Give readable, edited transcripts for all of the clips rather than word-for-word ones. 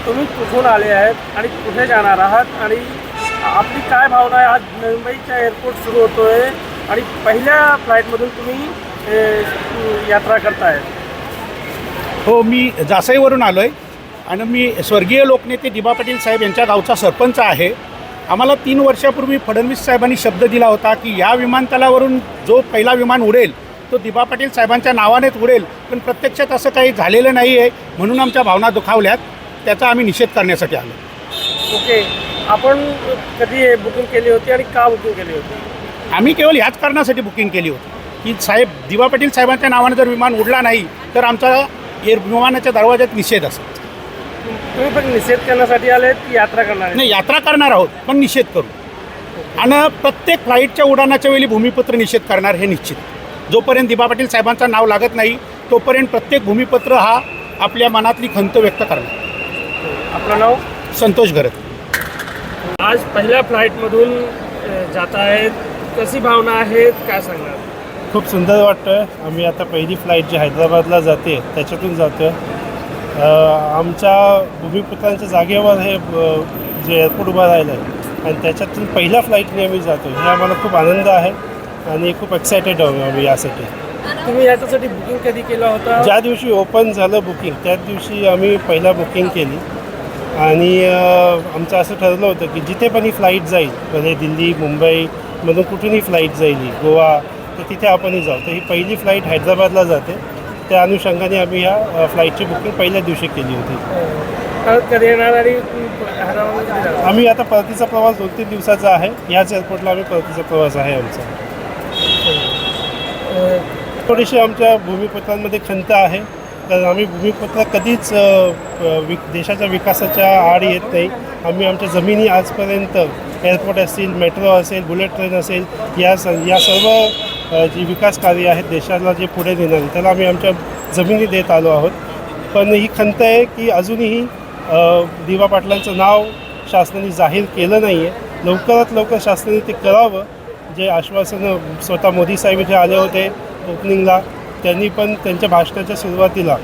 तुम्ही कुठून आले आहेत आणि कुठे जाणार आहात आणि आपली काय भावना आहे? आज मुंबईचा एअरपोर्ट सुरू होतोय आणि पहिल्या फ्लाईटमधून तुम्ही यात्रा करताय. हो, मी जासईवरून आलो आहे आणि मी स्वर्गीय लोकनेते दिबा पाटील साहेब यांच्या गावचा सरपंच आहे. आम्हाला 3 वर्षापूर्वी फडणवीस साहेबांनी शब्द दिला होता की या विमानतळावरून जो पहिला विमान उडेल तो दिबा पाटील साहेबांच्या नावानेच उडेल, पण प्रत्यक्षात असं काही झालेलं नाही आहे. म्हणून आमच्या भावना दुखावल्यात. त्याचा आम्ही निषेध करण्यासाठी आलो. ओके, आपण कधी बुकिंग केली होती आणि का बुकिंग केली होती? आम्ही केवळ ह्याच कारणासाठी बुकिंग केली होती की साहेब दिबा पाटील साहेबांच्या नावाने जर विमान उडला नाही तर आमचा विमानाच्या दरवाज्यात निषेध असेल. तुम्ही पण निषेध करण्यासाठी आले की यात्रा करणार? नाही, यात्रा करणार आहोत पण निषेध करू. आणि प्रत्येक फ्लाईटच्या उड्डाणाच्या वेळी भूमिपत्र निषेध करणार हे निश्चित. जोपर्यंत दिबा पाटील साहेबांचं नाव लागत नाही तोपर्यंत प्रत्येक भूमिपत्र हा आपल्या मनातली खंत व्यक्त करणार. आपलं नाव? संतोष घरत. आज पहिल्या फ्लाईटमधून जात आहेत, कशी भावना आहेत, काय सांगणार? खूप सुंदर वाटतं. आम्ही आता पहिली फ्लाईट जी हैदराबादला जाते त्याच्यातून जातो. आमच्या भूमिपुत्रांच्या जागेवर हे जे एअरपोर्ट उभं राहिलं आहे आणि त्याच्यातून पहिल्या फ्लाईटने आम्ही जातो. हे आम्हाला खूप आनंद आहे आणि खूप एक्सायटेड आहोत आम्ही यासाठी. तुम्ही याच्यासाठी बुकिंग कधी केलं होतं? ज्या दिवशी ओपन झालं बुकिंग त्याच दिवशी आम्ही पहिला बुकिंग केली आणि आमचं असं ठरलं होतं की जिथे पण ही फ्लाईट जाईल, म्हणजे दिल्ली मुंबईमधून कुठूनही फ्लाईट जाईल, गोवा, तर तिथे आपणही जाऊ. तर ही पहिली फ्लाईट हैदराबादला जाते. त्या अनुषंगाने आम्ही ह्या फ्लाईटची बुकिंग पहिल्या दिवशी केली होती. कधी येणार आणि आम्ही आता परतीचा प्रवास 2-3 दिवसाचा आहे. याच एअरपोर्टला आम्ही परतीचा प्रवास आहे आमचा. थोडीशी आमच्या भूमिपुत्रांमध्ये खंत आहे कारण आम्ही भूमिपुत्र कधीच देशाच्या विकासाच्या आड येत नाही. आम्ही आमच्या जमिनी आजपर्यंत एअरपोर्ट असतील, मेट्रो असेल, बुलेट ट्रेन असेल, या सर्व जी विकास कार्य आहेत देशाला जे पुढे नेणार त्याला आम्ही आमच्या जमिनी देत आलो आहोत. पण ही खंत आहे की अजूनही दिबा पाटलांचं नाव शासनाने जाहीर केलं नाही आहे. लवकरात लवकर शासनाने ते करावं. जे आश्वासनं स्वतः मोदी साहेब इथे आले होते ओपनिंगला, त्यांनी पण त्यांच्या भाषणाच्या सुरुवातीला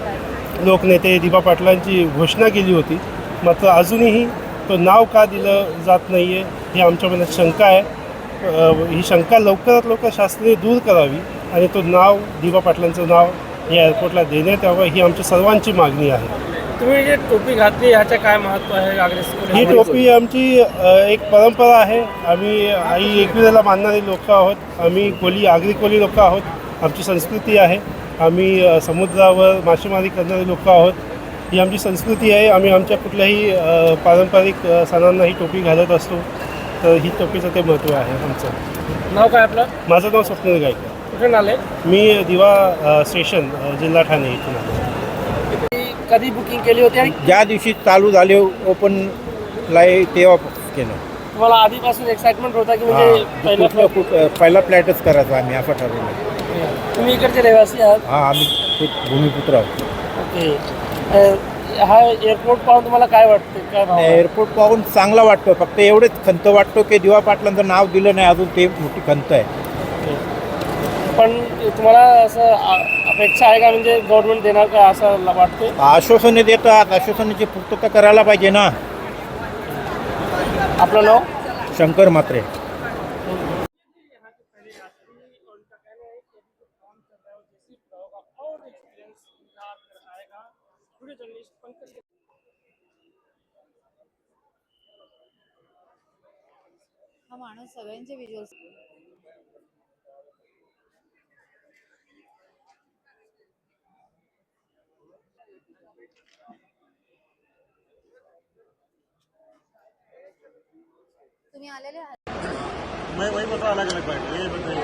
लोकनेते दिबा पाटलांची घोषणा केली होती. मात्र अजूनही तो नाव का दिलं जात नाही आहे ही आमच्या मनात शंका आहे. ही शंका लवकरात लवकर शासनाने दूर करावी आणि तो नाव दिबा पाटलांचं नाव या एअरपोर्टला देण्यात यावं ही आमच्या सर्वांची मागणी आहे. तुम्ही जे टोपी घातली ह्याचं काय महत्त्व आहे? ही टोपी आमची एक परंपरा आहे. आम्ही आई एकविरेला मानणारी लोक आहोत. आम्ही आगरी कोली लोक आहोत. आमची संस्कृती आहे. आम्ही समुद्रावर मासेमारी करणारे लोक आहोत. ही आमची संस्कृती आहे. आम्ही आमच्या कुठल्याही पारंपरिक सणांना ही टोपी घालत असतो. तर ही टोपीचं ते महत्त्व आहे आमचं. नाव काय आपलं? माझं नाव स्वप्नील गायकवाड. कुठून आले? मी दिवा स्टेशन जिल्हा ठाणे इथून आलो. कधी बुकिंग केली होती आणि ज्या दिवशी चालू झाले ओपन फ्लाय तेव्हा केलं. तुम्हाला आधीपासून एक्साइटमेंट होता की म्हणजे पहिला फ्लाईटच करायचा आम्ही असं ठरवलं. तुम्ही इकडचे रहिवासी आहात? हां, आम्ही भूमिपुत्र आहोत. ओके, हा एअरपोर्ट पाहून तुम्हाला काय वाटतं? काय भावना? एअरपोर्ट पाहून चांगला वाटतं. फक्त एवढेच खंत वाटतो की दिवा पाटलांचं नाव दिलं नाही अजून, ते मोठी खंत आहे. पण तुम्हाला असं अपेक्षा आहे का म्हणजे गव्हर्नमेंट देणार का असं वाटतं? आश्वासने देतात, आश्वासनाची पूर्तता करायला पाहिजे ना. आपलं नाव? शंकर म्हात्रे. हा माणूस सगळ्यांचे व्हिज्युअल्स तुम्ही आलेले आहात? मैं वही बता अलग अलग बैठ ये बताइए।